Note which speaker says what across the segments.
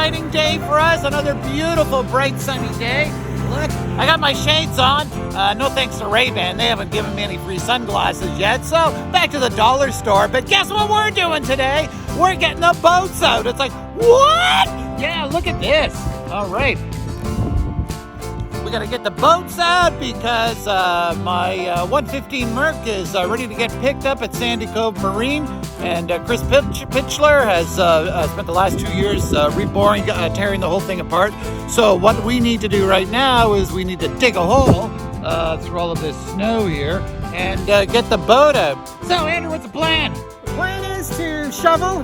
Speaker 1: exciting day for us. Another beautiful, bright, sunny day. Look, I got my shades on. No thanks to Ray-Ban. They haven't given me any free sunglasses yet. So back to the dollar store. But guess what we're doing today? We're getting the boats out. It's like, what? Yeah, look at this. All right. We got to get the boats out because my 115 Merc is ready to get picked up at Sandy Cove Marine. And Chris Pitchler has spent the last 2 years reboring, tearing the whole thing apart. So what we need to do right now is we need to dig a hole through all of this snow here and get the boat out. So Andrew, what's the plan?
Speaker 2: The plan is to shovel.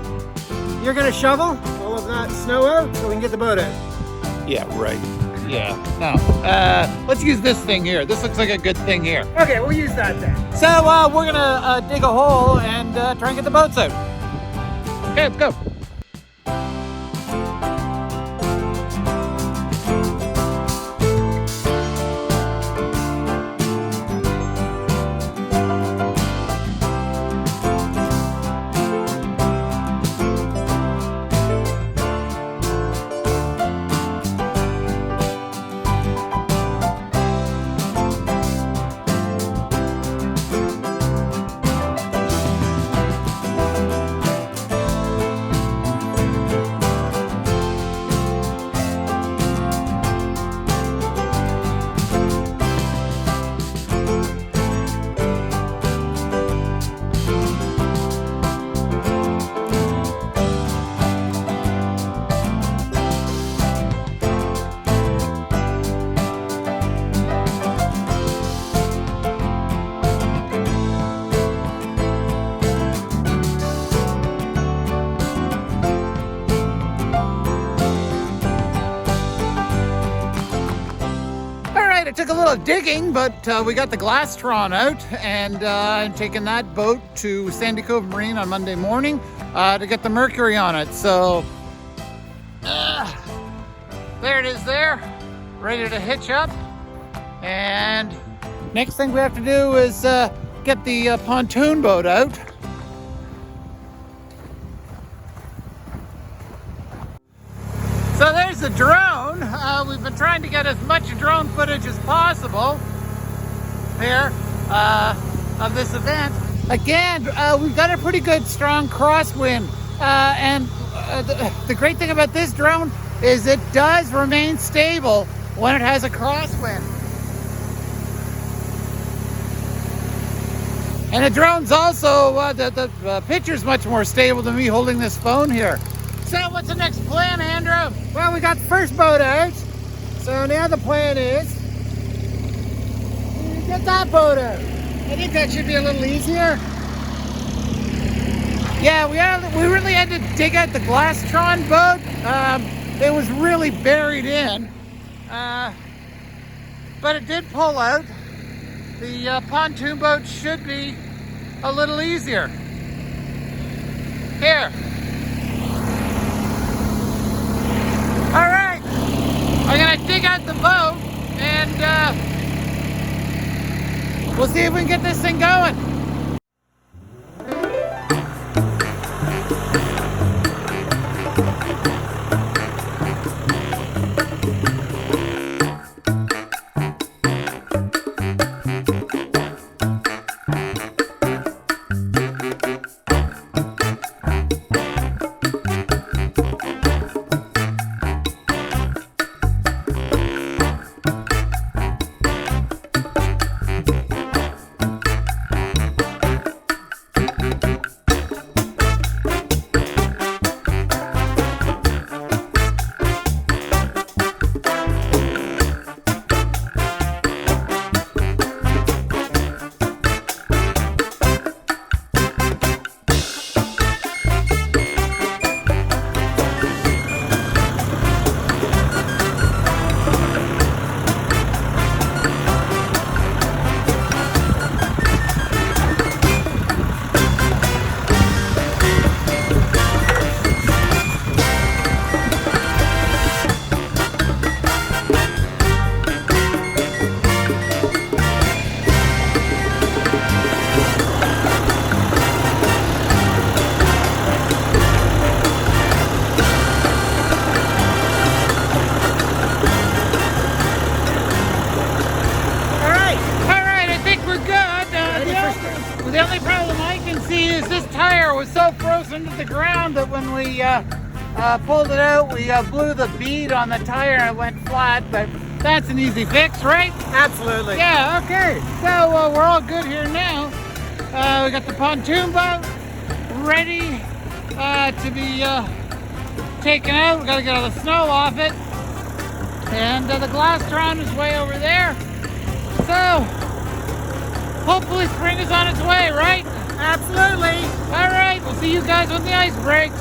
Speaker 2: You're going to shovel all of that snow out so we can get the boat out.
Speaker 1: Yeah, right. Yeah, no. Let's use this thing here. This looks like a good thing here.
Speaker 2: Okay, we'll use that then.
Speaker 1: So we're gonna dig a hole and try and get the boats out. Okay, let's go. It took a little digging, but we got the Glastron out and taking that boat to Sandy Cove Marine on Monday morning to get the mercury on it. So there it is there, ready to hitch up. And next thing we have to do is get the pontoon boat out. So there's the drone. We've been trying to get as much drone footage as possible here of this event. Again, we've got a pretty good strong crosswind. And the great thing about this drone is it does remain stable when it has a crosswind. And the drone's also, the picture's much more stable than me holding this phone here. So what's the next plan, Andrew?
Speaker 2: Well, we got the first boat out. So now the plan is to get that boat out. I think that should be a little easier.
Speaker 1: Yeah, we really had to dig out the Glastron boat. It was really buried in. But it did pull out. The pontoon boat should be a little easier. Here. All right, I'm gonna dig out the boat and we'll see if we can get this thing going. so frozen to the ground that when we pulled it out, we blew the bead on the tire and it went flat, but that's an easy fix, right?
Speaker 2: Absolutely.
Speaker 1: Yeah, okay. So we're all good here now. We got the pontoon boat ready to be taken out. We got to get all the snow off it. And the Glastron is way over there. So hopefully spring is on its way, right?
Speaker 2: Absolutely.
Speaker 1: All right, we'll see you guys when the ice breaks.